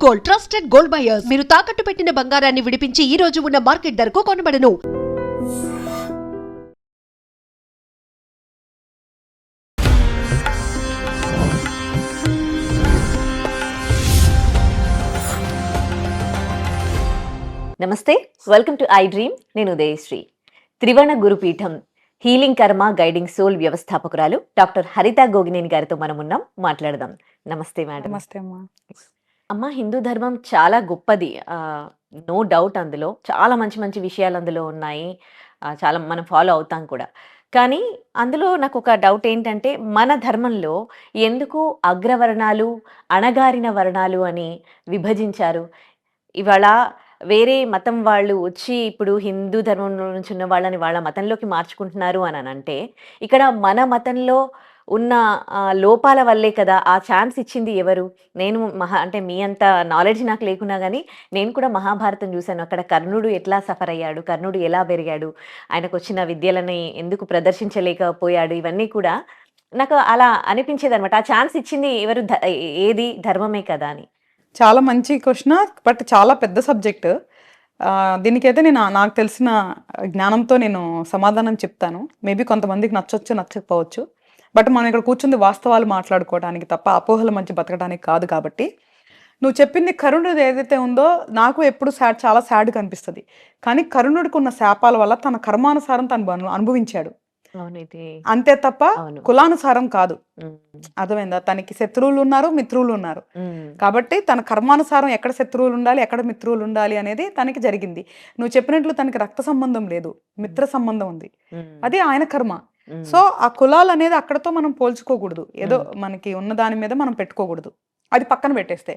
Gold, trusted gold buyers. మీరు తాకట్టు పెట్టిన బంగారాన్ని విడిపించి ఈ రోజు ఉన్న మార్కెట్ ధరకు కొనబడను. నమస్తే, వెల్కమ్ టు ఐ డ్రీమ్. నేను ఉదయశ్రీ. త్రివర్ణ గురుపీఠం హీలింగ్ కర్మ గైడింగ్ సోల్ వ్యవస్థాపకురాలు డాక్టర్ హరిత గోగినేని గారితో మనం ఉన్నాం, మాట్లాడదాం. నమస్తే మేడం. నమస్తే అమ్మా. అమ్మ, హిందూ ధర్మం చాలా గొప్పది, నో డౌట్. అందులో చాలా మంచి మంచి విషయాలు అందులో ఉన్నాయి, చాలా మనం ఫాలో అవుతాం కూడా. కానీ అందులో నాకు ఒక డౌట్ ఏంటంటే, మన ధర్మంలో ఎందుకు అగ్రవర్ణాలు అణగారిన వర్ణాలు అని విభజించారు? ఇవాళ వేరే మతం వాళ్ళు వచ్చి ఇప్పుడు హిందూ ధర్మంలో నుంచి ఉన్న వాళ్ళని వాళ్ళ మతంలోకి మార్చుకుంటున్నారు అని అంటే, ఇక్కడ మన మతంలో ఉన్న లోపాల వల్లే కదా. ఆ ఛాన్స్ ఇచ్చింది ఎవరు? నేను అంటే మీ అంత నాలెడ్జ్ నాకు లేకున్నా కానీ నేను కూడా మహాభారతం చూశాను. అక్కడ కర్ణుడు ఎట్లా సఫర్ అయ్యాడు, కర్ణుడు ఎలా పెరిగాడు, ఆయనకు వచ్చిన విద్యలని ఎందుకు ప్రదర్శించలేకపోయాడు, ఇవన్నీ కూడా నాకు అలా అనిపించేది అనమాట. ఆ ఛాన్స్ ఇచ్చింది ఎవరు? ఏది? ధర్మమే కదా అని. చాలా మంచి క్వశ్చన్, బట్ చాలా పెద్ద సబ్జెక్ట్. దీనికైతే నేను నాకు తెలిసిన జ్ఞానంతో నేను సమాధానం చెప్తాను. మేబీ కొంతమందికి నచ్చొచ్చు, నచ్చకపోవచ్చు. బట్ మనం ఇక్కడ కూర్చుంది వాస్తవాలు మాట్లాడుకోవడానికి తప్ప అపోహల మధ్య బతకడానికి కాదు. కాబట్టి నువ్వు చెప్పింది కరుణుడు ఏదైతే ఉందో నాకు ఎప్పుడు చాలా సాడ్గా అనిపిస్తుంది. కానీ కరుణుడికి ఉన్న శాపాల వల్ల తన కర్మానుసారం తను అనుభవించాడు, అంతే తప్ప కులానుసారం కాదు. అర్థమైందా? తనకి శత్రువులు ఉన్నారు, మిత్రువులు ఉన్నారు. కాబట్టి తన కర్మానుసారం ఎక్కడ శత్రువులు ఉండాలి, ఎక్కడ మిత్రువులు ఉండాలి అనేది తనకి జరిగింది. నువ్వు చెప్పినట్లు తనకి రక్త సంబంధం లేదు, మిత్ర సంబంధం ఉంది. అది ఆయన కర్మ. సో ఆ కులాలు అనేది అక్కడతో మనం పోల్చుకోకూడదు, ఏదో మనకి ఉన్న దాని మీద మనం పెట్టుకోకూడదు. అది పక్కన పెట్టేస్తే,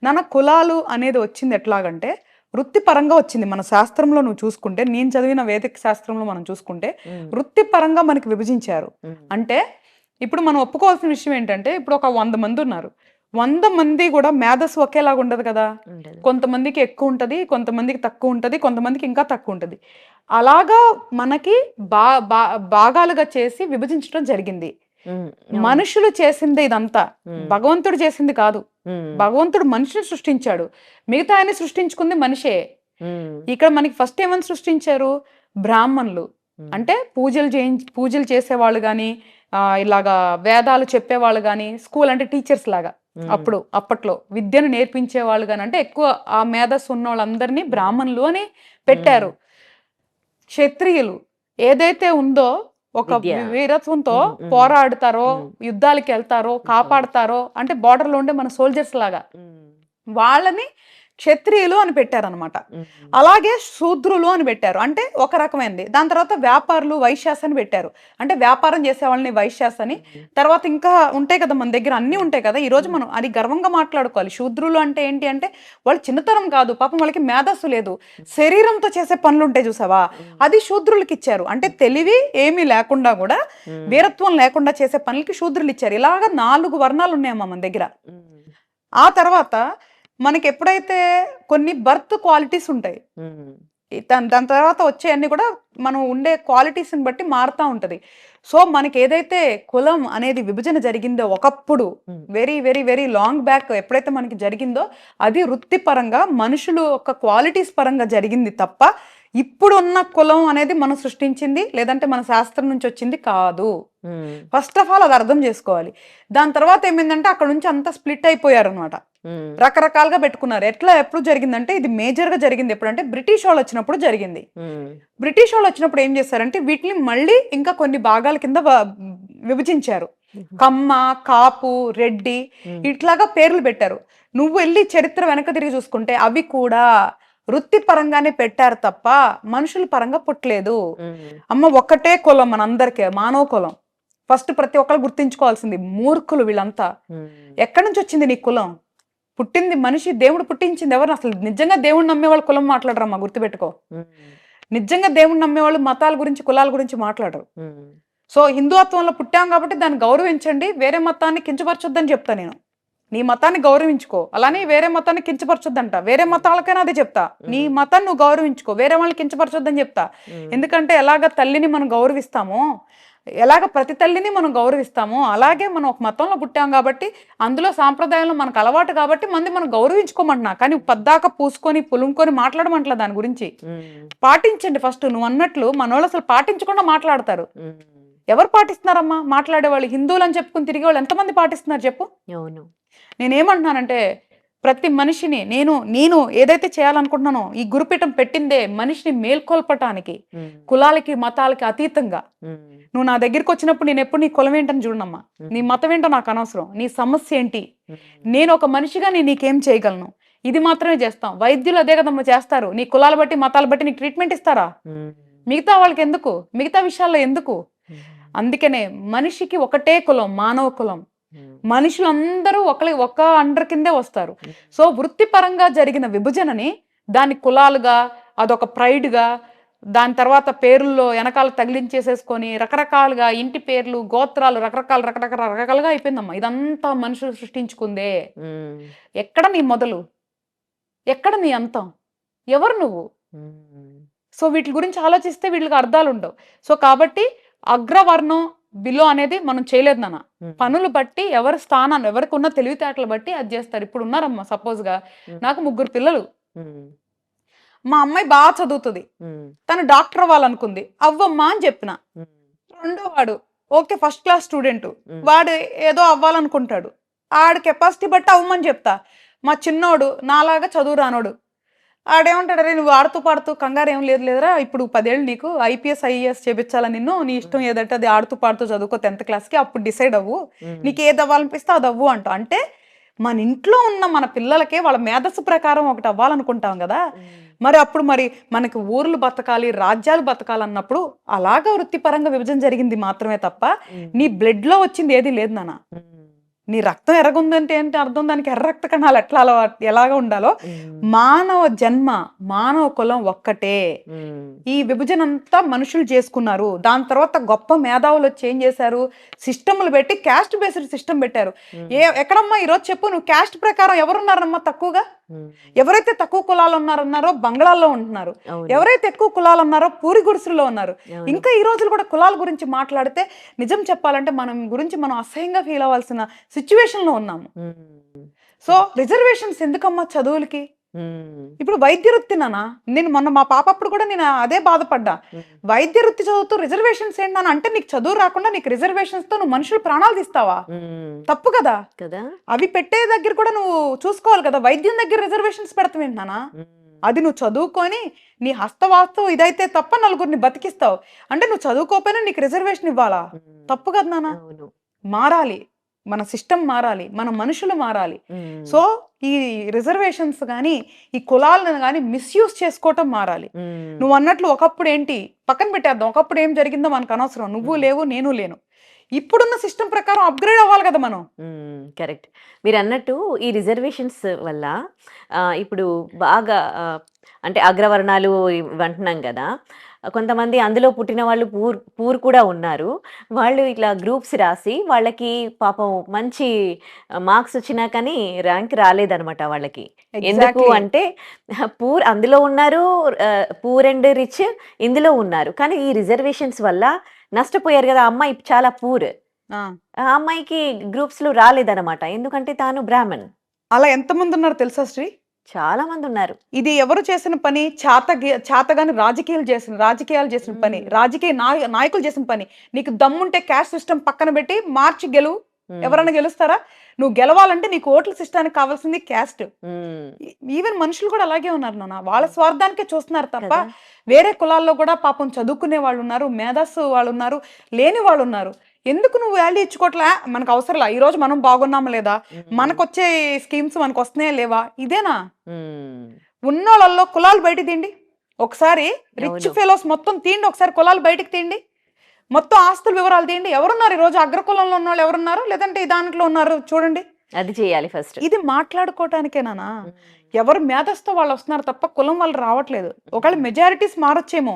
నాన్న కులాలు అనేది వచ్చింది ఎట్లాగంటే వృత్తిపరంగా వచ్చింది. మన శాస్త్రంలో నువ్వు చూసుకుంటే, నేను చదివిన వేదిక శాస్త్రంలో మనం చూసుకుంటే వృత్తిపరంగా మనకి విభజించారు. అంటే ఇప్పుడు మనం ఒప్పుకోవాల్సిన విషయం ఏంటంటే, ఇప్పుడు ఒక 100 మంది ఉన్నారు. 100 మంది కూడా మేధస్సు ఒకేలాగా ఉండదు కదా. కొంతమందికి ఎక్కువ ఉంటుంది, కొంతమందికి తక్కువ ఉంటుంది, కొంతమందికి ఇంకా తక్కువ ఉంటుంది. అలాగా మనకి భాగాలుగా చేసి విభజించడం జరిగింది. మనుషులు చేసింది ఇదంతా, భగవంతుడు చేసింది కాదు. భగవంతుడు మనిషిని సృష్టించాడు, మిగతా ఆయన సృష్టించుకుంది మనిషే. ఇక్కడ మనకి ఫస్ట్ ఏమని సృష్టించారు? బ్రాహ్మణులు అంటే పూజలు చేసేవాళ్ళు గాని, ఇలాగా వేదాలు చెప్పేవాళ్ళు గాని, స్కూల్ అంటే టీచర్స్ లాగా అప్పట్లో విద్యను నేర్పించే వాళ్ళు గాని, అంటే ఎక్కువ ఆ మేధస్సు ఉన్న వాళ్ళందరినీ బ్రాహ్మణులు అని పెట్టారు. క్షత్రియులు ఏదైతే ఉందో ఒక వీరత్వంతో పోరాడతారో, యుద్ధాలకు వెళ్తారో, కాపాడతారో, అంటే బార్డర్లో ఉండే మన సోల్జర్స్ లాగా వాళ్ళని క్షత్రియులు అని పెట్టారనమాట. అలాగే శూద్రులు అని పెట్టారు, అంటే ఒక రకమైనది. దాని తర్వాత వ్యాపారులు, వైశ్యాస్ అని పెట్టారు, అంటే వ్యాపారం చేసే వాళ్ళని వైశ్యాస్ అని. తర్వాత ఇంకా ఉంటాయి కదా, మన దగ్గర అన్ని ఉంటాయి కదా. ఈ రోజు మనం అది గర్వంగా మాట్లాడుకోవాలి. శూద్రులు అంటే ఏంటి అంటే వాళ్ళు చిన్నతనం కాదు, పాపం వాళ్ళకి మేధస్సు లేదు, శరీరంతో చేసే పనులు ఉంటాయి చూసావా, అది శూద్రులకి ఇచ్చారు. అంటే తెలివి ఏమీ లేకుండా కూడా, వీరత్వం లేకుండా చేసే పనులకి శూద్రులు ఇచ్చారు. ఇలాగా 4 వర్ణాలు ఉన్నాయమ్మా మన దగ్గర. ఆ తర్వాత మనకి ఎప్పుడైతే కొన్ని బర్త్ క్వాలిటీస్ ఉంటాయి, దాని తర్వాత వచ్చే అన్ని కూడా మనం ఉండే క్వాలిటీస్ని బట్టి మారుతూ ఉంటుంది. సో మనకి ఏదైతే కులం అనేది విభజన జరిగిందో ఒకప్పుడు, very very very long back ఎప్పుడైతే మనకి జరిగిందో, అది వృత్తిపరంగా మనుషులు ఒక క్వాలిటీస్ పరంగా జరిగింది తప్ప ఇప్పుడున్న కులం అనేది మనం సృష్టించింది, లేదంటే మన శాస్త్రం నుంచి వచ్చింది కాదు. ఫస్ట్ ఆఫ్ ఆల్ అది అర్థం చేసుకోవాలి. దాని తర్వాత ఏమైందంటే అక్కడ నుంచి అంతా స్ప్లిట్ అయిపోయారు అనమాట, రకరకాలుగా పెట్టుకున్నారు. ఎప్పుడు జరిగిందంటే ఇది మేజర్ గా జరిగింది ఎప్పుడంటే బ్రిటిష్ వాళ్ళు వచ్చినప్పుడు జరిగింది. బ్రిటిష్ వాళ్ళు వచ్చినప్పుడు ఏం చేశారంటే వీటిని మళ్ళీ ఇంకా కొన్ని భాగాల కింద విభజించారు. కమ్మ, కాపు, రెడ్డి ఇట్లాగా పేర్లు పెట్టారు. నువ్వు వెళ్ళి చరిత్ర వెనక తిరిగి చూసుకుంటే అవి కూడా వృత్తి పరంగానే పెట్టారు తప్ప మనుషుల పరంగా పుట్టలేదు. అమ్మ ఒక్కటే కులం మనందరికీ, మానవ కులం. ఫస్ట్ ప్రతి ఒక్కరు గుర్తించుకోవాల్సింది, మూర్ఖులు వీళ్ళంతా. ఎక్కడి నుంచి వచ్చింది నీ కులం? పుట్టింది మనిషి, దేవుడు పుట్టించింది ఎవరు? అసలు నిజంగా దేవుడిని నమ్మేవాళ్ళు కులం మాట్లాడరమ్మా, గుర్తుపెట్టుకో. నిజంగా దేవుడిని నమ్మేవాళ్ళు మతాల గురించి, కులాల గురించి మాట్లాడరు. సో హిందుత్వంలో పుట్టాం కాబట్టి దాన్ని గౌరవించండి, వేరే మతాన్ని కించపరచొద్దని చెప్తా నేను. నీ మతాన్ని గౌరవించుకో, అలానే వేరే మతాన్ని కించపరచొద్దంట. వేరే మతాలకైనా అదే చెప్తా, నీ మతాన్ని నువ్వు గౌరవించుకో, వేరే వాళ్ళని కించపరచొద్దని చెప్తా. ఎందుకంటే ఎలాగ తల్లిని మనం గౌరవిస్తామో ఎలాగ ప్రతి తల్లిని మనం గౌరవిస్తామో అలాగే మనం ఒక మతంలో పుట్టాం కాబట్టి అందులో సాంప్రదాయంలో మనకు అలవాటు కాబట్టి మనం గౌరవించుకోమంటున్నా, కానీ పద్దాక పూసుకొని పులుముకొని మాట్లాడమంటలే దాని గురించి. పాటించండి ఫస్ట్. నువ్వు అన్నట్లు మనోళ్ళు అసలు పాటించకుండా మాట్లాడతారు. ఎవరు పాటిస్తున్నారమ్మా మాట్లాడేవాళ్ళు? హిందువులు అని చెప్పుకుని తిరిగే వాళ్ళు ఎంతమంది పాటిస్తున్నారు చెప్పు? అవును. నేనేమంటున్నానంటే ప్రతి మనిషిని నేను ఏదైతే చేయాలనుకుంటున్నానో ఈ గురుపీఠం పెట్టిందే మనిషిని మేల్కొల్పటానికి, కులాలకి మతాలకి అతీతంగా. నువ్వు నా దగ్గరికి వచ్చినప్పుడు నేను ఎప్పుడు నీ కులం ఏంటని చూడనమ్మా, నీ మతం ఏంటో నాకు అనవసరం, నీ సమస్య ఏంటి, నేను ఒక మనిషిగా నేను నీకేం చేయగలను, ఇది మాత్రమే చేస్తాం. వైద్యులు అదే కదమ్మా చేస్తారు. నీ కులాలు బట్టి మతాలు బట్టి నీకు ట్రీట్మెంట్ ఇస్తారా? మిగతా వాళ్ళకి ఎందుకు? మిగతా విషయాల్లో ఎందుకు? అందుకనే మనిషికి ఒకటే కులం, మానవ కులం. మనుషులందరూ ఒక అండర్ కిందే వస్తారు. సో వృత్తిపరంగా జరిగిన విభజనని దాని కులాలుగా, అదొక ప్రైడ్గా, దాని తర్వాత పేర్లలో వెనకాల తగిలించేసేసుకొని రకరకాలుగా ఇంటి పేర్లు, గోత్రాలు రకరకాలుగా అయిపోయిందమ్మా. ఇదంతా మనుషులు సృష్టించుకుందే. ఎక్కడ నీ మొదలు, ఎక్కడ నీ అంతం, ఎవరు నువ్వు? సో వీటి గురించి ఆలోచిస్తే వీటికి అర్థాలు ఉండవు. సో కాబట్టి అగ్రవర్ణం బిలో అనేది మనం చేయలేదు నాన్న. పనులు బట్టి ఎవరి స్థానాన్ని, ఎవరికి ఉన్న తెలివితేటలు బట్టి అది చేస్తారు. ఇప్పుడు ఉన్నారమ్మా, సపోజ్ గా నాకు 3 పిల్లలు. మా అమ్మాయి బాగా చదువుతుంది, తను డాక్టర్ అవ్వాలనుకుంది, అవ్వమ్మా అని చెప్పిన. రెండో వాడు ఓకే ఫస్ట్ క్లాస్ స్టూడెంట్, వాడు ఏదో అవ్వాలనుకుంటాడు, ఆడి కెపాసిటీ బట్టి అవ్వమని చెప్తా. మా చిన్నోడు నాలాగా చదువు రానోడు, ఆడేమంటాడు, అరే నువ్వు ఆడుతూ పాడుతూ కంగారు ఏం లేదురా, ఇప్పుడు 10 ఏళ్ళు నీకు IPS IAS చేపించాలా నిన్ను, నీ ఇష్టం ఏదంటే అది ఆడుతూ పాడుతూ చదువుకో 10th క్లాస్కి, అప్పుడు డిసైడ్ అవ్వు, నీకు ఏది అవ్వాలనిపిస్తే అది అవ్వు అంట. అంటే మన ఇంట్లో ఉన్న మన పిల్లలకే వాళ్ళ మేధస్సు ప్రకారం ఒకటి అవ్వాలనుకుంటాం కదా. మరి అప్పుడు మనకి ఊర్లు బతకాలి, రాజ్యాలు బతకాలి అన్నప్పుడు అలాగా వృత్తిపరంగా విభజన జరిగింది మాత్రమే తప్ప నీ బ్లడ్ లో వచ్చింది ఏది లేదు నాన్న. నీ రక్తం ఎర్రగుందంటే ఏంటి అర్థం? దానికి ఎర్ర రక్త కణాలు ఎలాగా ఉండాలో మానవ జన్మ, మానవ కులం ఒక్కటే. ఈ విభజన అంతా మనుషులు చేసుకున్నారు. దాని తర్వాత గొప్ప మేధావులు వచ్చి ఏం చేశారు, సిస్టమ్లు పెట్టి క్యాస్ట్ బేస్డ్ సిస్టమ్ పెట్టారు. ఎక్కడమ్మా ఈరోజు చెప్పు, నువ్వు క్యాస్ట్ ప్రకారం ఎవరున్నారమ్మా తక్కువగా? ఎవరైతే తక్కువ కులాలు ఉన్నారన్నారో బంగ్లాల్లో ఉంటున్నారు, ఎవరైతే ఎక్కువ కులాలు ఉన్నారో పూరి గుడిసెల్లో ఉన్నారు. ఇంకా ఈ రోజులు కూడా కులాల గురించి మాట్లాడితే నిజం చెప్పాలంటే మనం గురించి మనం అసహ్యంగా ఫీల్ అవ్వాల్సిన సిచ్యువేషన్ లో ఉన్నాము. సో రిజర్వేషన్స్ ఎందుకమ్మా చదువులకి? ఇప్పుడు వైద్య వృత్తి నానా, నేను మొన్న మా పాప అప్పుడు కూడా నేను అదే బాధపడ్డా. వైద్య వృత్తి చదువుతూ రిజర్వేషన్స్ ఏంటన్నా అంటే, నీకు చదువు రాకుండా నీకు రిజర్వేషన్స్ తో నువ్వు మనుషులు ప్రాణాలు తీస్తావా? తప్పు కదా. అవి పెట్టే దగ్గర కూడా నువ్వు చూసుకోవాలి కదా. వైద్యం దగ్గర రిజర్వేషన్స్ పెడతావేంటి నానా? అది నువ్వు చదువుకొని నీ హస్తవాస్తు ఇదైతే తప్ప నలుగురిని బతికిస్తావు అంటే, నువ్వు చదువుకోకపోయినా నీకు రిజర్వేషన్ ఇవ్వాలా? తప్పు కదా నానా. మారాలి, మన సిస్టమ్ మారాలి, మన మనుషులు మారాలి. సో ఈ రిజర్వేషన్స్ కానీ ఈ కులాలను కానీ మిస్యూజ్ చేసుకోవటం మారాలి. నువ్వు అన్నట్లు ఒకప్పుడు ఏంటి పక్కన పెట్టేద్దాం, ఒకప్పుడు ఏం జరిగిందో మనకు అనవసరం. నువ్వు లేవు, నేను లేను. ఇప్పుడున్న సిస్టమ్ ప్రకారం అప్గ్రేడ్ అవ్వాలి కదా మనం. కరెక్ట్. మీరు అన్నట్టు ఈ రిజర్వేషన్స్ వల్ల ఇప్పుడు బాగా అంటే అగ్రవర్ణాలు అంటున్నాం కదా, కొంతమంది అందులో పుట్టిన వాళ్ళు పూర్ కూడా ఉన్నారు. వాళ్ళు ఇట్లా గ్రూప్స్ రాసి వాళ్ళకి పాపం మంచి మార్క్స్ వచ్చినా కానీ ర్యాంక్ రాలేదనమాట వాళ్ళకి. ఎందుకు అంటే పూర్ అందులో ఉన్నారు, పూర్ అండ్ రిచ్ ఇందులో ఉన్నారు, కానీ ఈ రిజర్వేషన్స్ వల్ల నష్టపోయారు కదా. అమ్మాయి చాలా పూర్, ఆ అమ్మాయికి గ్రూప్స్ లో రాలేదనమాట, ఎందుకంటే తాను బ్రాహ్మణ్. అలా ఎంతమంది ఉన్నారు తెలుసా శ్రీ? చాలా మంది ఉన్నారు. ఇది ఎవరు చేసిన పని? చాతగాని రాజకీయాలు చేసిన పని, రాజకీయ నాయకులు చేసిన పని. నీకు దమ్ముంటే క్యాస్ట్ సిస్టమ్ పక్కన పెట్టి మార్చి గెలువు. ఎవరైనా గెలుస్తారా? నువ్వు గెలవాలంటే నీకు ఓట్ల సిస్టానికి కావాల్సింది క్యాస్ట్. ఈవెన్ మనుషులు కూడా అలాగే ఉన్నారు నాన్న, వాళ్ళ స్వార్థానికే చూస్తున్నారు తప్ప వేరే కులాల్లో కూడా పాపం చదువుకునే వాళ్ళు ఉన్నారు, మేధస్సు వాళ్ళు ఉన్నారు, లేని వాళ్ళు ఉన్నారు. ఎందుకు నువ్వు వాల్యూ ఇచ్చుకోవట్లే? మనకు అవసరంలా. ఈ రోజు మనం బాగున్నామా లేదా, మనకు వచ్చే స్కీమ్స్ మనకు వస్తున్నాయా లేవా, ఇదేనా? ఉన్నోళ్ళల్లో కులాలు బయట తీయండి ఒకసారి, రిచ్ ఫెలోస్ మొత్తం తీయండి ఒకసారి, కులాలు బయటకు తీయండి, మొత్తం ఆస్తుల వివరాలు తీయండి. ఎవరున్నారు ఈ రోజు అగ్రకులంలో ఉన్న వాళ్ళు, ఎవరున్నారు, లేదంటే దాంట్లో ఉన్నారు చూడండి. అది చేయాలి ఫస్ట్. ఇది మాట్లాడుకోవటానికేనా? ఎవరు మేధస్తో వాళ్ళు వస్తున్నారు తప్ప కులం వాళ్ళు రావట్లేదు. ఒకవేళ మెజారిటీస్ మారొచ్చేమో,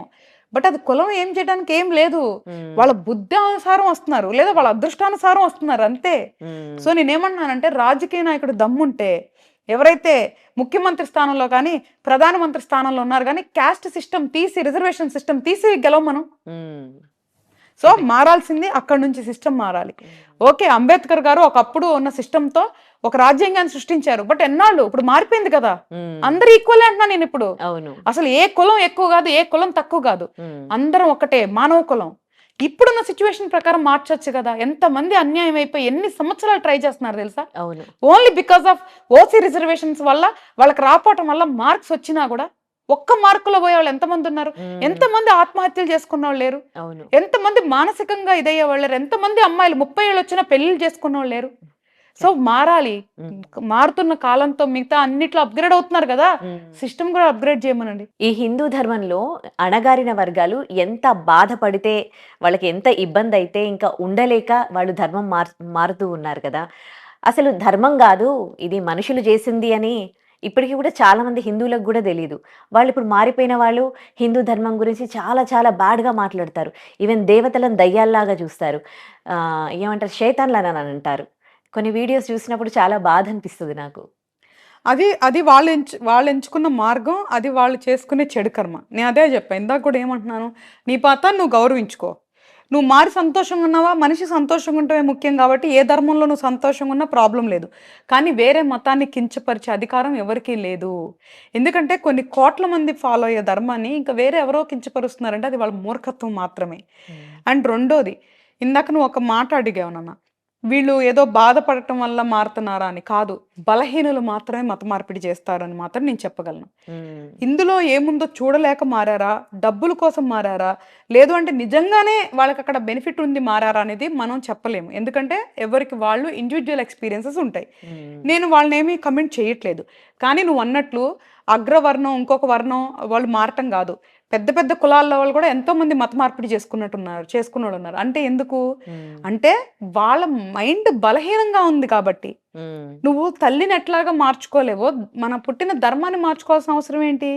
బట్ అది కులం ఏం చేయడానికి ఏం లేదు. వాళ్ళ బుద్ధి అనుసారం వస్తున్నారు, లేదా వాళ్ళ అదృష్టానుసారం వస్తున్నారు అంతే. సో నేనేమన్నానంటే, రాజకీయ నాయకుడు దమ్ముంటే ఎవరైతే ముఖ్యమంత్రి స్థానంలో కానీ ప్రధానమంత్రి స్థానంలో ఉన్నారు కానీ క్యాస్ట్ సిస్టమ్ తీసి, రిజర్వేషన్ సిస్టమ్ తీసి గెలవం మనం. సో మారాల్సింది అక్కడ నుంచి సిస్టమ్ మారాలి. ఓకే, అంబేద్కర్ గారు ఒకప్పుడు ఉన్న సిస్టంతో ఒక రాజ్యాంగాన్ని సృష్టించారు, బట్ ఎన్నాళ్ళు ఇప్పుడు మారిపోయింది కదా, అందరు ఈక్వల్ అంటున్నా నేను ఇప్పుడు. అవును. అసలు ఏ కులం ఎక్కువ కాదు, ఏ కులం తక్కువ కాదు, అందరం ఒకటే మానవ కులం. ఇప్పుడున్న సిచ్యువేషన్ ప్రకారం మార్చొచ్చు కదా. ఎంతమంది అన్యాయం అయిపోయి ఎన్ని సంవత్సరాలు ట్రై చేస్తున్నారు తెలుసా, అవును. Only because of OC reservations వల్ల, వాళ్ళకి రాపోవటం వల్ల మార్క్స్ వచ్చినా కూడా ఒక్క మార్కులో పోయే వాళ్ళు ఎంతమంది ఉన్నారు, ఎంతమంది ఆత్మహత్యలు చేసుకున్న వాళ్ళు లేరు, అవును. ఎంతమంది మానసికంగా ఇదయ్యే వాళ్ళు లేరు, ఎంతమంది అమ్మాయిలు 30 ఏళ్ళు వచ్చినా పెళ్లిళ్ళు చేసుకున్న వాళ్ళు లేరు. సో మారాలి, మారుతున్న కాలంతో మిగతా అన్నిట్లో అప్గ్రేడ్ అవుతున్నారు కదా, సిస్టమ్ కూడా అప్గ్రేడ్ చేయమనండి. ఈ హిందూ ధర్మంలో అణగారిన వర్గాలు ఎంత బాధపడితే, వాళ్ళకి ఎంత ఇబ్బంది అయితే ఇంకా ఉండలేక వాళ్ళు ధర్మం మారుతూ ఉన్నారు కదా. అసలు ధర్మం కాదు ఇది మనుషులు చేసింది అని ఇప్పటికీ కూడా చాలా మంది హిందువులకు కూడా తెలియదు. వాళ్ళు ఇప్పుడు మారిపోయిన వాళ్ళు హిందూ ధర్మం గురించి చాలా చాలా బ్యాడ్గా మాట్లాడతారు. ఈవెన్ దేవతలను దయ్యాల్లాగా చూస్తారు, ఏమంటారు శైతాన్లని అని అంటారు. కొన్ని వీడియోస్ చూసినప్పుడు చాలా బాధ అనిపిస్తుంది నాకు. అది అది వాళ్ళు ఎంచుకున్న మార్గం, అది వాళ్ళు చేసుకునే చెడు కర్మ. నేను అదే చెప్పాను ఇందాక కూడా, ఏమంటున్నాను, నీ పాతాన్ని నువ్వు గౌరవించుకో. నువ్వు మారి సంతోషంగా ఉన్నావా, మనిషి సంతోషంగా ఉంటే ముఖ్యం కాబట్టి ఏ ధర్మంలో నువ్వు సంతోషంగా ఉన్నా ప్రాబ్లం లేదు. కానీ వేరే మతాన్ని కించపరిచే అధికారం ఎవరికీ లేదు. ఎందుకంటే కొన్ని కోట్ల మంది ఫాలో అయ్యే ధర్మాన్ని ఇంకా వేరే ఎవరో కించపరుస్తున్నారంటే అది వాళ్ళ మూర్ఖత్వం మాత్రమే. అండ్ రెండోది, ఇందాక నువ్వు ఒక మాట అడిగావు నాన్న, వీళ్ళు ఏదో బాధపడటం వల్ల మారుతున్నారా అని. కాదు, బలహీనులు మాత్రమే మత మార్పిడి చేస్తారని మాత్రం నేను చెప్పగలను. ఇందులో ఏముందో చూడలేక మారారా, డబ్బుల కోసం మారారా, లేదు అంటే నిజంగానే వాళ్ళకి అక్కడ బెనిఫిట్ ఉంది మారారా అనేది మనం చెప్పలేము. ఎందుకంటే ఎవరికి వాళ్ళు ఇండివిజువల్ ఎక్స్పీరియన్సెస్ ఉంటాయి. నేను వాళ్ళని ఏమీ కమెంట్ చేయట్లేదు. కానీ నువ్వు అన్నట్లు అగ్రవర్ణం ఇంకొక వర్ణం వాళ్ళు మారటం కాదు, పెద్ద పెద్ద కులాల వాళ్ళు కూడా ఎంతో మంది మత మార్పిడి చేసుకున్న వాళ్ళు ఉన్నారు. అంటే ఎందుకు అంటే వాళ్ళ మైండ్ బలహీనంగా ఉంది కాబట్టి. నువ్వు తల్లిని ఎట్లాగా మార్చుకోలేవో మన పుట్టిన ధర్మాన్ని మార్చుకోవాల్సిన అవసరం ఏంటి?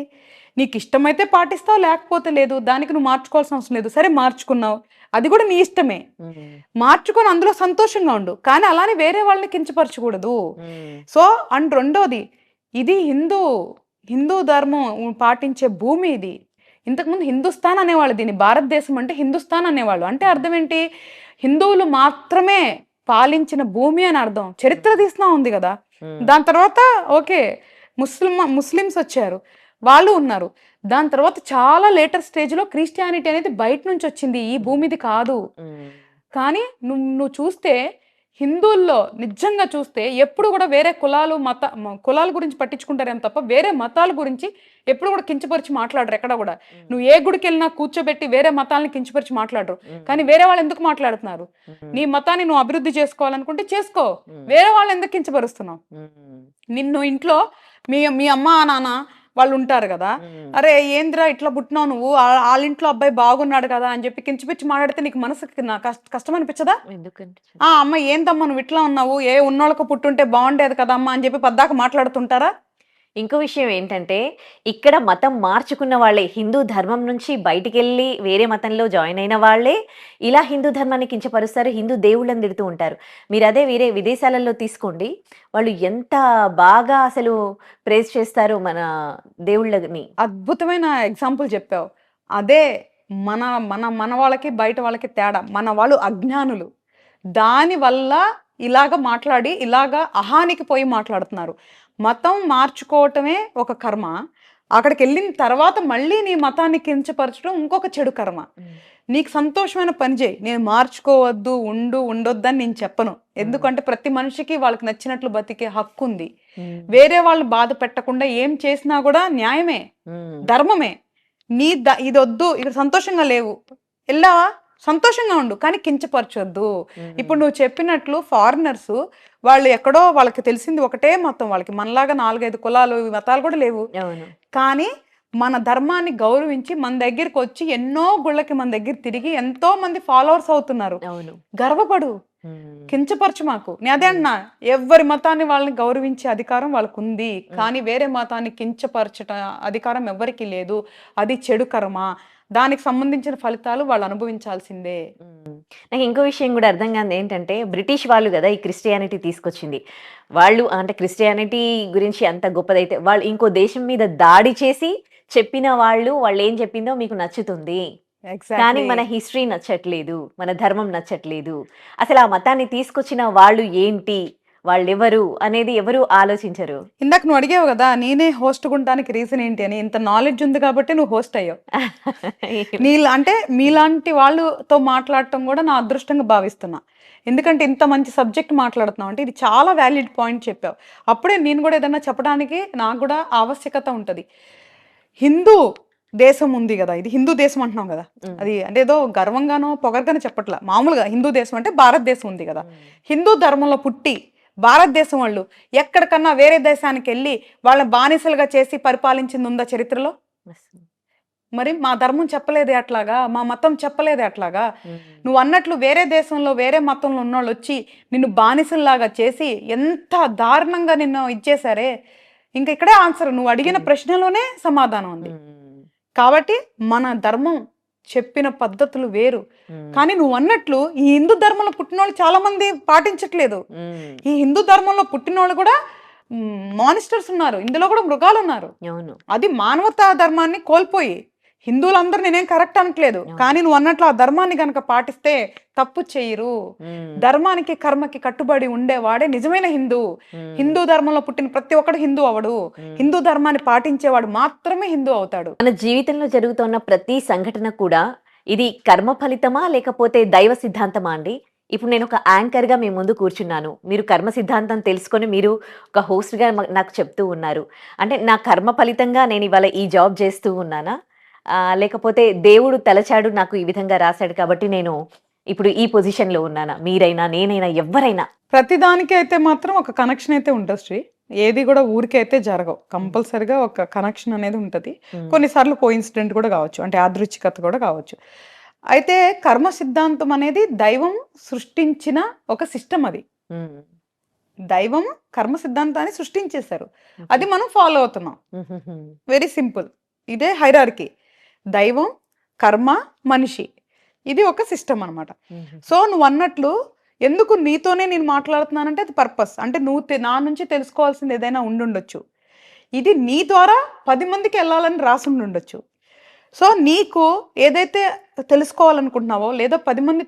నీకు ఇష్టమైతే పాటిస్తావు, లేకపోతే లేదు. దానికి నువ్వు మార్చుకోవాల్సిన అవసరం లేదు. సరే మార్చుకున్నావు, అది కూడా నీ ఇష్టమే, మార్చుకొని అందులో సంతోషంగా ఉండు. కానీ అలానే వేరే వాళ్ళని కించపరచకూడదు. సో అండ్ రెండోది, ఇది హిందూ ధర్మం పాటించే భూమి ఇది. ఇంతకుముందు హిందుస్థాన్ అనేవాళ్ళు, దీన్ని భారతదేశం అంటే హిందుస్థాన్ అనేవాళ్ళు. అంటే అర్థం ఏంటి, హిందువులు మాత్రమే పాలించిన భూమి అని అర్థం. చరిత్ర తీసినా ఉంది కదా. దాని తర్వాత ఓకే ముస్లిమ్స్ వచ్చారు, వాళ్ళు ఉన్నారు. దాని తర్వాత చాలా లేటర్ స్టేజ్లో క్రిస్టియానిటీ అనేది బయట నుంచి వచ్చింది, ఈ భూమిది కాదు. కానీ నువ్వు చూస్తే హిందువుల్లో నిజంగా చూస్తే ఎప్పుడు కూడా వేరే కులాల గురించి పట్టించుకుంటారేమో తప్ప వేరే మతాల గురించి ఎప్పుడు కూడా కించపరిచి మాట్లాడరు. ఎక్కడ కూడా నువ్వు ఏ గుడికి వెళ్ళినా కూర్చోబెట్టి వేరే మతాలని కించపరిచి మాట్లాడరు. కానీ వేరే వాళ్ళు ఎందుకు మాట్లాడుతున్నారు? నీ మతాన్ని నువ్వు అభివృద్ధి చేసుకోవాలనుకుంటే చేసుకో, వేరే వాళ్ళు ఎందుకు కించపరుస్తున్నావు? నిన్ను ఇంట్లో మీ అమ్మ నాన్న వాళ్ళు ఉంటారు కదా, అరే ఏంద్రా ఇట్లా పుట్టినావు నువ్వు, వాళ్ళ ఇంట్లో అబ్బాయి బాగున్నాడు కదా అని చెప్పి కించిపిచ్చి మాట్లాడితే నీకు మనసుకి కష్టం అనిపించదా? అమ్మ ఏందమ్మా నువ్వు ఇట్లా ఉన్నావు, ఏ ఉన్నోళ్ళకు పుట్టుంటే బాగుండేది కదా అమ్మ అని చెప్పి పద్దాక మాట్లాడుతుంటారా? ఇంకో విషయం ఏంటంటే, ఇక్కడ మతం మార్చుకున్న వాళ్ళే, హిందూ ధర్మం నుంచి బయటికి వెళ్ళి వేరే మతంలో జాయిన్ అయిన వాళ్ళే ఇలా హిందూ ధర్మాన్ని కించపరుస్తారు, హిందూ దేవుళ్ళని తిడుతూ ఉంటారు. మీరు అదే వేరే విదేశాలలో తీసుకోండి, వాళ్ళు ఎంత బాగా అసలు ప్రేజ్ చేస్తారు మన దేవుళ్ళని. అద్భుతమైన ఎగ్జాంపుల్ చెప్పావు. అదే మన మన మన వాళ్ళకి బయట వాళ్ళకి తేడా. మన వాళ్ళు అజ్ఞానులు, దానివల్ల ఇలాగ మాట్లాడి ఇలాగ అహానికి పోయి మాట్లాడుతున్నారు. మతం మార్చుకోవటమే ఒక కర్మ, అక్కడికి వెళ్ళిన తర్వాత మళ్ళీ నీ మతాన్ని కించపరచడం ఇంకొక చెడు కర్మ. నీకు సంతోషమైన పని చేయి, నేను మార్చుకోవద్దు ఉండొద్దని నేను చెప్పను. ఎందుకంటే ప్రతి మనిషికి వాళ్ళకి నచ్చినట్లు బతికే హక్కు ఉంది. వేరే వాళ్ళు బాధ పెట్టకుండా ఏం చేసినా కూడా న్యాయమే, ధర్మమే. ఇది వద్దు, ఇక్కడ సంతోషంగా లేవు, వెళ్ళావా సంతోషంగా ఉండు, కానీ కించపరచొద్దు. ఇప్పుడు నువ్వు చెప్పినట్లు ఫారినర్స్ వాళ్ళు ఎక్కడో వాళ్ళకి తెలిసింది ఒకటే మతం, వాళ్ళకి మనలాగా 4-5 కులాలు మతాలు కూడా లేవు. కానీ మన ధర్మాన్ని గౌరవించి మన దగ్గరికి వచ్చి ఎన్నో గుళ్ళకి మన దగ్గర తిరిగి ఎంతో మంది ఫాలోవర్స్ అవుతున్నారు. గర్వపడు, కించపరచు మాకు. నేను అదే అన్నా, ఎవరి మతాన్ని వాళ్ళని గౌరవించే అధికారం వాళ్ళకు ఉంది, కానీ వేరే మతాన్ని కించపరచట అధికారం ఎవరికి లేదు. అది చెడు కర్మ, దానికి సంబంధించిన ఫలితాలు వాళ్ళు అనుభవించాల్సిందే. నాకు ఇంకో విషయం కూడా అర్థం కాదు ఏంటంటే, బ్రిటిష్ వాళ్ళు కదా ఈ క్రిస్టియానిటీ తీసుకొచ్చింది. వాళ్ళు అంటే క్రిస్టియానిటీ గురించి అంత గొప్పదైతే వాళ్ళు ఇంకో దేశం మీద దాడి చేసి చెప్పిన వాళ్ళు ఏం చెప్పిందో మీకు నచ్చుతుంది. కానీ మన హిస్టరీ నచ్చట్లేదు, మన ధర్మం నచ్చట్లేదు. అసలు ఆ మతాన్ని తీసుకొచ్చిన వాళ్ళు ఏంటి, వాళ్ళెవరు అనేది ఎవరు ఆలోచించరు. ఇందాక నువ్వు అడిగావు కదా నేనే హోస్ట్ ఉండడానికి రీజన్ ఏంటి అని. ఇంత నాలెడ్జ్ ఉంది కాబట్టి నువ్వు హోస్ట్ అయ్యావు. అంటే మీలాంటి వాళ్ళతో మాట్లాడటం కూడా నా అదృష్టంగా భావిస్తున్నా. ఎందుకంటే ఇంత మంచి సబ్జెక్ట్ మాట్లాడుతున్నావు అంటే ఇది చాలా వ్యాలిడ్ పాయింట్ చెప్పావు. అప్పుడే నేను కూడా ఏదన్నా చెప్పడానికి నాకు కూడా ఆవశ్యకత ఉంటుంది. హిందూ దేశం ఉంది కదా, ఇది హిందూ దేశం అంటున్నాం కదా, అది అంటే ఏదో గర్వంగానో పొగరగానో చెప్పట్లా, మామూలుగా హిందూ దేశం అంటే భారతదేశం ఉంది కదా. హిందూ ధర్మంలో పుట్టి భారతదేశం వాళ్ళు ఎక్కడికన్నా వేరే దేశానికి వెళ్ళి వాళ్ళ బానిసలుగా చేసి పరిపాలించింది ఉందా చరిత్రలో? మరి మా ధర్మం చెప్పలేదే అట్లాగా, మా మతం చెప్పలేదే అట్లాగా. నువ్వు అన్నట్లు వేరే దేశంలో వేరే మతంలో ఉన్నోళ్ళు వచ్చి నిన్ను బానిసల్లాగా చేసి ఎంత దారుణంగా నిన్ను ఇచ్చేసారే. ఇంకా ఇక్కడే ఆన్సర్, నువ్వు అడిగిన ప్రశ్నలోనే సమాధానం ఉంది. కాబట్టి మన ధర్మం చెప్పిన పద్ధతులు వేరు. కానీ నువ్వు అన్నట్లు ఈ హిందూ ధర్మంలో పుట్టిన వాళ్ళు చాలా మంది పాటించట్లేదు. ఈ హిందూ ధర్మంలో పుట్టిన వాళ్ళు కూడా మానిస్టర్స్ ఉన్నారు, ఇందులో కూడా మృగాలు ఉన్నారు. అది మానవతా ధర్మాన్ని కోల్పోయి హిందువులందరూ నేనేం కరెక్ట్ అనట్లేదు, కానీ నువ్వు అన్నట్లు ఆ ధర్మాన్ని గనక పాటిస్తే తప్పు చెయ్యరు. ధర్మానికి కర్మకి కట్టుబడి ఉండేవాడే నిజమైన హిందూ. హిందూ ధర్మంలో పుట్టిన ప్రతి ఒక్కడు హిందూ అవడు. హిందూ ధర్మాన్ని పాటించేవాడు మాత్రమే హిందూ అవుతాడు. మన జీవితంలో జరుగుతున్న ప్రతి సంఘటన కూడా ఇది కర్మ ఫలితమా లేకపోతే దైవ సిద్ధాంతమా అండి? ఇప్పుడు నేను ఒక యాంకర్గా మీ ముందు కూర్చున్నాను, మీరు కర్మ సిద్ధాంతం తెలుసుకొని మీరు ఒక హోస్ట్గా నాకు చెప్తూ ఉన్నారు. అంటే నా కర్మ ఫలితంగా నేను ఇవాళ ఈ జాబ్ చేస్తూ ఉన్నానా, లేకపోతే దేవుడు తలచాడు నాకు ఈ విధంగా రాశాడు కాబట్టి నేను ఇప్పుడు ఈ పొజిషన్లో ఉన్నానా? మీరైనా నేనైనా ఎవరైనా ప్రతిదానికి అయితే మాత్రం ఒక కనెక్షన్ అయితే ఉంటుంది శ్రీ. ఏది కూడా ఊరికైతే జరగవు, కంపల్సరిగా ఒక కనెక్షన్ అనేది ఉంటుంది. కొన్నిసార్లు కోఇన్సిడెంట్ కూడా కావచ్చు, అంటే యాదృచ్ఛికత కూడా కావచ్చు. అయితే కర్మ సిద్ధాంతం అనేది దైవం సృష్టించిన ఒక సిస్టమ్. అది దైవం కర్మ సిద్ధాంతాన్ని సృష్టించేశారు, అది మనం ఫాలో అవుతున్నాం. వెరీ సింపుల్, ఇదే హైరార్కీ. దైవం, కర్మ, మనిషి, ఇది ఒక సిస్టమ్ అనమాట. సో నువ్వు అన్నట్లు ఎందుకు నీతోనే నేను మాట్లాడుతున్నానంటే అది పర్పస్. అంటే నువ్వు నా నుంచి తెలుసుకోవాల్సింది ఏదైనా ఉండుండొచ్చు, ఇది నీ ద్వారా 10 మందికి వెళ్ళాలని రాసి ఉండుండొచ్చు. సో నీకు ఏదైతే తెలుసుకోవాలనుకుంటున్నావో లేదా 10 మంది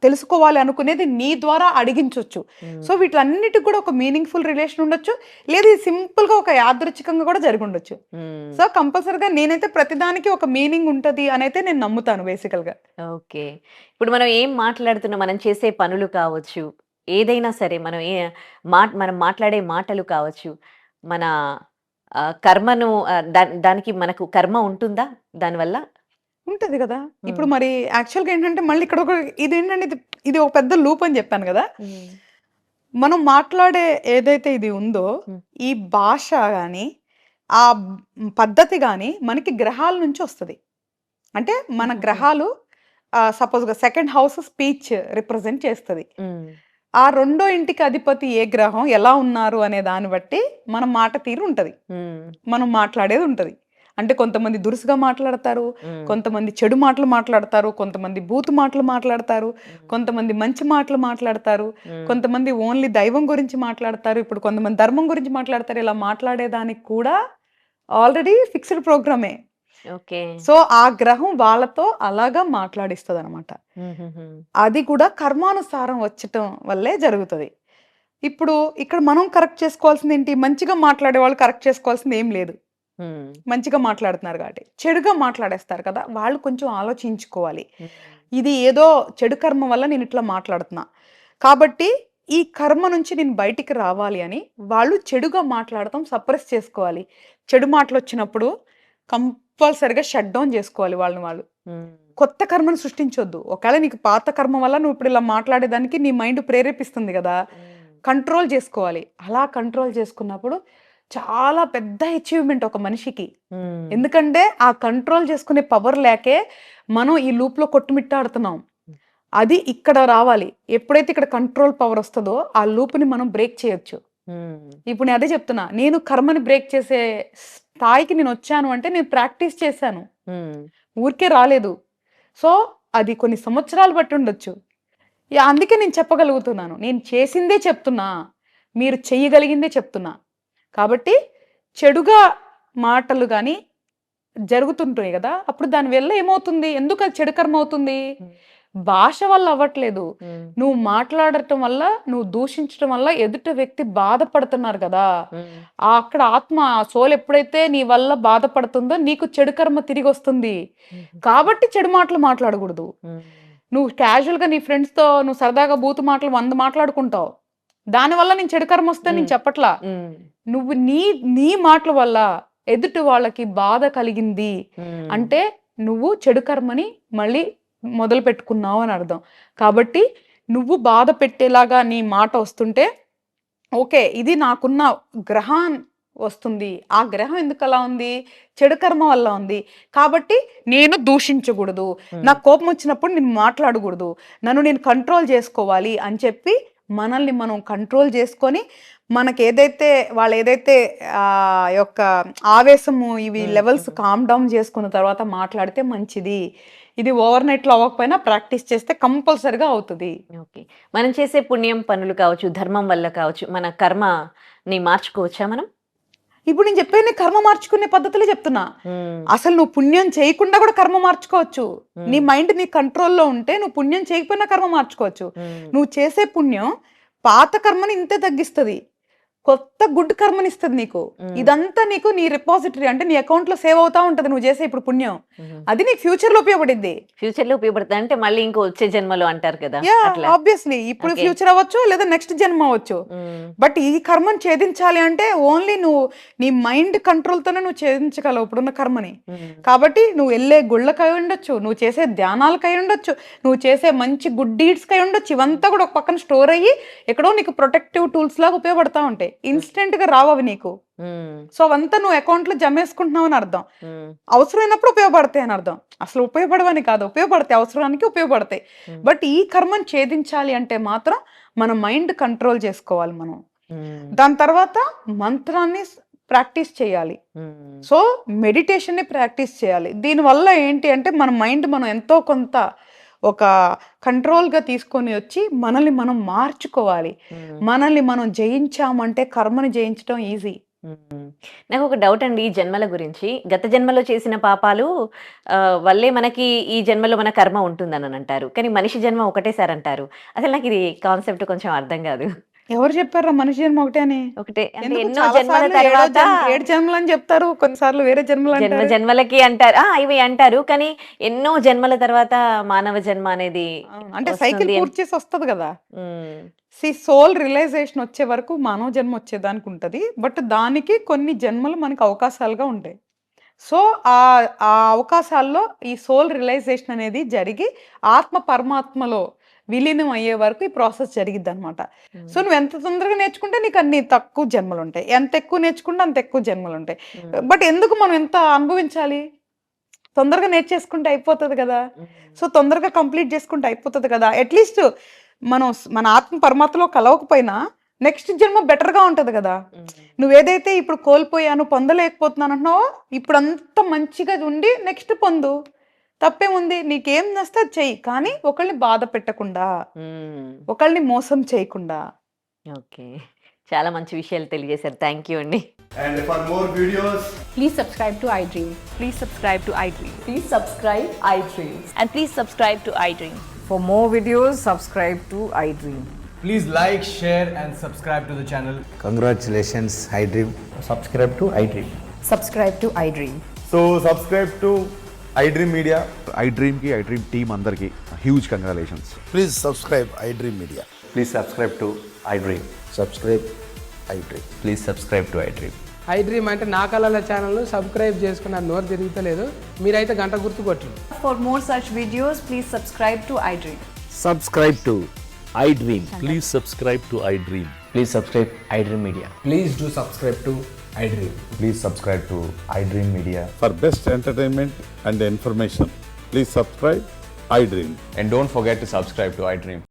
తెలుసుకోవాలి అనుకునేది నీ ద్వారా అడిగించవచ్చు. సో వీటిలన్నిటికి కూడా ఒక మీనింగ్ఫుల్ రిలేషన్ ఉండొచ్చు, లేదా ఇది సింపుల్గా ఒక యాదృచ్ఛికంగా కూడా జరిగి ఉండొచ్చు. సో కంపల్సరిగా నేనైతే ప్రతిదానికి ఒక మీనింగ్ ఉంటుంది అని అయితే నేను నమ్ముతాను బేసికల్గా. ఓకే, ఇప్పుడు మనం ఏం మాట్లాడుతున్నాం, మనం చేసే పనులు కావచ్చు, ఏదైనా సరే మనం మాట్లాడే మాటలు కావచ్చు, మన కర్మను దానికి మనకు కర్మ ఉంటుందా దానివల్ల? ఉంటది కదా. ఇప్పుడు మరి యాక్చువల్గా ఏంటంటే మళ్ళీ ఇక్కడ ఒక ఇదేంటంటే ఇది ఒక పెద్ద లూప్ అని చెప్పాను కదా. మనం మాట్లాడే ఏదైతే ఇది ఉందో ఈ భాష కానీ ఆ పద్ధతి కానీ మనకి గ్రహాల నుంచి వస్తుంది. అంటే మన గ్రహాలు సపోజ్గా సెకండ్ హౌస్ స్పీచ్ రిప్రజెంట్ చేస్తుంది. ఆ రెండో ఇంటికి అధిపతి ఏ గ్రహం ఎలా ఉన్నారు అనే దాన్ని బట్టి మన మాట తీరు ఉంటది, మనం మాట్లాడేది ఉంటది. అంటే కొంతమంది దురుసుగా మాట్లాడతారు, కొంతమంది చెడు మాటలు మాట్లాడతారు, కొంతమంది బూతు మాటలు మాట్లాడతారు, కొంతమంది మంచి మాటలు మాట్లాడతారు, కొంతమంది ఓన్లీ దైవం గురించి మాట్లాడతారు, ఇప్పుడు కొంతమంది ధర్మం గురించి మాట్లాడతారు. ఇలా మాట్లాడేదానికి కూడా ఆల్రెడీ ఫిక్స్డ్ ప్రోగ్రామే. సో ఆ గ్రహం వాళ్ళతో అలాగా మాట్లాడిస్తుంది అనమాట. అది కూడా కర్మానుసారం వచ్చటం వల్లే జరుగుతుంది. ఇప్పుడు ఇక్కడ మనం కరెక్ట్ చేసుకోవాల్సింది ఏంటి, మంచిగా మాట్లాడే వాళ్ళు కరెక్ట్ చేసుకోవాల్సింది ఏం లేదు. మంచిగా మాట్లాడుతున్నారు కాబట్టి చెడుగా మాట్లాడేస్తారు కదా, వాళ్ళు కొంచెం ఆలోచించుకోవాలి. ఇది ఏదో చెడు కర్మ వల్ల నేను ఇట్లా మాట్లాడుతున్నా కాబట్టి ఈ కర్మ నుంచి నేను బయటికి రావాలి అని వాళ్ళు చెడుగా మాట్లాడటం సప్రెస్ చేసుకోవాలి. చెడు మాటలు వచ్చినప్పుడు కంపల్సరిగా షట్ డౌన్ చేసుకోవాలి వాళ్ళని వాళ్ళు. కొత్త కర్మను సృష్టించొద్దు. ఒకవేళ నీకు పాత కర్మ వల్ల నువ్వు ఇప్పుడు ఇలా మాట్లాడేదానికి నీ మైండ్ ప్రేరేపిస్తుంది కదా, కంట్రోల్ చేసుకోవాలి. అలా కంట్రోల్ చేసుకున్నప్పుడు చాలా పెద్ద అచీవ్మెంట్ ఒక మనిషికి. ఎందుకంటే ఆ కంట్రోల్ చేసుకునే పవర్ లేకే మనం ఈ లూప్లో కొట్టుమిట్టాడుతున్నాం. అది ఇక్కడ రావాలి. ఎప్పుడైతే ఇక్కడ కంట్రోల్ పవర్ వస్తుందో ఆ లూప్ని మనం బ్రేక్ చేయొచ్చు. ఇప్పుడు నేను అదే చెప్తున్నా, నేను కర్మని బ్రేక్ చేసే స్థాయికి నేను వచ్చాను అంటే నేను ప్రాక్టీస్ చేశాను, ఊరికే రాలేదు. సో అది కొన్ని సంవత్సరాలు బట్టి ఉండొచ్చు. అందుకే నేను చెప్పగలుగుతున్నాను, నేను చేసిందే చెప్తున్నా, మీరు చెయ్యగలిగిందే చెప్తున్నా. కాబట్టి చెడుగా మాటలు కానీ జరుగుతుంటాయి కదా, అప్పుడు దానివల్ల ఏమవుతుంది, ఎందుకు అది చెడు కర్మ అవుతుంది? భాష వల్ల అవ్వట్లేదు, నువ్వు మాట్లాడటం వల్ల, నువ్వు దూషించడం వల్ల ఎదుట వ్యక్తి బాధపడుతున్నారు కదా, అక్కడ ఆత్మ సోల్ ఎప్పుడైతే నీ వల్ల బాధపడుతుందో నీకు చెడు కర్మ తిరిగి వస్తుంది. కాబట్టి చెడు మాటలు మాట్లాడకూడదు. నువ్వు క్యాజువల్గా నీ ఫ్రెండ్స్తో నువ్వు సరదాగా బూతు మాటలు 100 మాట్లాడుకుంటావు, దానివల్ల నేను చెడు కర్మ వస్తే నేను చెప్పట్లా. నువ్వు నీ మాటల వల్ల ఎదుటి వాళ్ళకి బాధ కలిగింది అంటే నువ్వు చెడు కర్మని మళ్ళీ మొదలు పెట్టుకున్నావు అని అర్థం. కాబట్టి నువ్వు బాధ పెట్టేలాగా నీ మాట వస్తుంటే ఓకే, ఇది నాకున్న గ్రహం వస్తుంది, ఆ గ్రహం ఎందుకు అలా ఉంది, చెడు కర్మ వల్ల ఉంది, కాబట్టి నేను దూషించకూడదు, నాకు కోపం వచ్చినప్పుడు నేను మాట్లాడకూడదు, నన్ను నేను కంట్రోల్ చేసుకోవాలి అని చెప్పి మనల్ని మనం కంట్రోల్ చేసుకొని మనకి వాళ్ళు ఏదైతే యొక్క ఆవేశము ఇవి లెవెల్స్ కామ్ డౌన్ చేసుకున్న తర్వాత మాట్లాడితే మంచిది. ఇది ఓవర్ నైట్లో అవ్వకపోయినా ప్రాక్టీస్ చేస్తే కంపల్సరిగా అవుతుంది. ఓకే, మనం చేసే పుణ్యం పనులు కావచ్చు, ధర్మం వల్ల కావచ్చు, మన కర్మని మార్చుకోవచ్చా మనం? ఇప్పుడు నేను చెప్పేది కర్మ మార్చుకునే పద్ధతులే చెప్తున్నా. అసలు నువ్వు పుణ్యం చేయకుండా కూడా కర్మ మార్చుకోవచ్చు. నీ మైండ్ నీ కంట్రోల్లో ఉంటే నువ్వు పుణ్యం చేయకపోయినా కర్మ మార్చుకోవచ్చు. నువ్వు చేసే పుణ్యం పాత కర్మని ఇంతే తగ్గిస్తుంది, కొత్త గుడ్ కర్మని ఇస్తుంది నీకు. ఇదంతా నీకు నీ రిపాజిటరీ అంటే నీ అకౌంట్ లో సేవ్ అవుతా ఉంటది నువ్వు చేసే ఇప్పుడు పుణ్యం. అది నీకు ఫ్యూచర్ లో ఉపయోగపడింది. ఫ్యూచర్ లో ఉపయోగపడుతుంది అంటే మళ్ళీ ఇంకో వచ్చే జన్మలో అంటారు కదా. ఆబ్వియస్లీ ఇప్పుడు ఫ్యూచర్ అవ్వచ్చు లేదా నెక్స్ట్ జన్మ అవ్వచ్చు. బట్ ఈ కర్మను ఛేదించాలి అంటే ఓన్లీ నువ్వు నీ మైండ్ కంట్రోల్ తోనే నువ్వు ఛేదించగలవు ఇప్పుడున్న కర్మని. కాబట్టి నువ్వు వెళ్ళే గుళ్ళకై ఉండొచ్చు, నువ్వు చేసే ధ్యానాలకై ఉండొచ్చు, నువ్వు చేసే మంచి గుడ్ డీడ్స్ కై ఉండొచ్చు, ఇవంతా కూడా ఒక పక్కన స్టోర్ అయ్యి ఎక్కడో నీకు ప్రొటెక్టివ్ టూల్స్ లాగా ఉపయోగపడతా ఉంటాయి. ఇన్స్టెంట్ గా రావు అవి నీకు. సో అవంతా నువ్వు అకౌంట్ లో జమేసుకుంటున్నావు అని అర్థం. అవసరమైనప్పుడు ఉపయోగపడతాయి అని అర్థం. అసలు ఉపయోగపడవని కాదు, ఉపయోగపడతాయి, అవసరానికి ఉపయోగపడతాయి. బట్ ఈ కర్మను ఛేదించాలి అంటే మాత్రం మన మైండ్ కంట్రోల్ చేసుకోవాలి మనం. దాని తర్వాత మంత్రాన్ని ప్రాక్టీస్ చేయాలి. సో మెడిటేషన్ ని ప్రాక్టీస్ చేయాలి. దీనివల్ల ఏంటి అంటే మన మైండ్ మనం ఎంతో కొంత ఒక కంట్రోల్గా తీసుకొని వచ్చి మనల్ని మనం మార్చుకోవాలి. మనల్ని మనం జయించామంటే కర్మని జయించడం ఈజీ. నాకు ఒక డౌట్ అండి ఈ జన్మల గురించి. గత జన్మలో చేసిన పాపాలు వల్లే మనకి ఈ జన్మలో మన కర్మ ఉంటుందని అంటారు, కానీ మనిషి జన్మ ఒకటేసారి అంటారు. అసలు నాకు ఇది కాన్సెప్ట్ కొంచెం అర్థం కాదు. ఎవరు చెప్పారా మనిషి జన్మ ఒకటే అని? ఒకటే అంటే ఎన్నో జన్మల తర్వాత 7 జన్మలు అని చెప్తారు, కొన్నిసార్లు వేరే జన్మలు జన్మలకి అంటారు, ఇవి అంటారు. కానీ ఎన్నో జన్మల తర్వాత మానవ జన్మ అనేది అంటే సైకిల్ పూర్తి చేసి వస్తుంది కదా. సోల్ రియలైజేషన్ వచ్చే వరకు మానవ జన్మ వచ్చేదానికి ఉంటది. బట్ దానికి కొన్ని జన్మలు మనకు అవకాశాలుగా ఉంటాయి. సో ఆ అవకాశాల్లో ఈ సోల్ రియలైజేషన్ అనేది జరిగి ఆత్మ పరమాత్మలో విలీనం అయ్యే వరకు ఈ ప్రాసెస్ జరిగిద్ది అనమాట. సో నువ్వు ఎంత తొందరగా నేర్చుకుంటే నీకు అన్ని తక్కువ జన్మలు ఉంటాయి, ఎంత ఎక్కువ నేర్చుకుంటే అంత ఎక్కువ జన్మలు ఉంటాయి. బట్ ఎందుకు మనం ఎంత అనుభవించాలి? తొందరగా నేర్చేసుకుంటే అయిపోతుంది కదా. సో తొందరగా కంప్లీట్ చేసుకుంటే అయిపోతుంది కదా. అట్లీస్ట్ మన ఆత్మ పరమాత్మలో కలవకపోయినా నెక్స్ట్ జన్మ బెటర్గా ఉంటుంది కదా. నువ్వేదైతే ఇప్పుడు కోల్పోయాను పొందలేకపోతున్నాను అంటున్నావో ఇప్పుడు అంత మంచిగా ఉండి నెక్స్ట్ పొందు, తప్పేముంది? నీకేం నస్తే అది చెయ్యి, కానీ ఒకళ్ళని బాధ పెట్టకుండా, ఒకళ్ళని మోసం చేయకుండా. ఓకే, చాలా మంచి విషయాలు తెలియజేశారు. థ్యాంక్ యూ అండి. And for more videos, Please subscribe to iDream. Please subscribe to iDream. Please subscribe iDream. And please subscribe to iDream. For more videos, subscribe to iDream. please like, share and subscribe to the channel. Congratulations, iDream. Subscribe to iDream. Subscribe to iDream. So subscribe to iDream Media. iDream ki iDream team andarki huge congratulations. Please subscribe iDream Media. Please subscribe to iDream. Subscribe iDream. Please subscribe to iDream. iDream అంటే నా కళల channel subscribe చేసుకున్న నోరు తిరుగుతలేదు, మీరైతే గంట గుర్తు కొట్టండి. For more such videos, please subscribe to iDream. Subscribe to iDream. Please subscribe to iDream. Please subscribe iDream Media. Please do subscribe to iDream. Please subscribe to iDream Media. For best entertainment and information, please subscribe iDream. And don't forget to subscribe to iDream.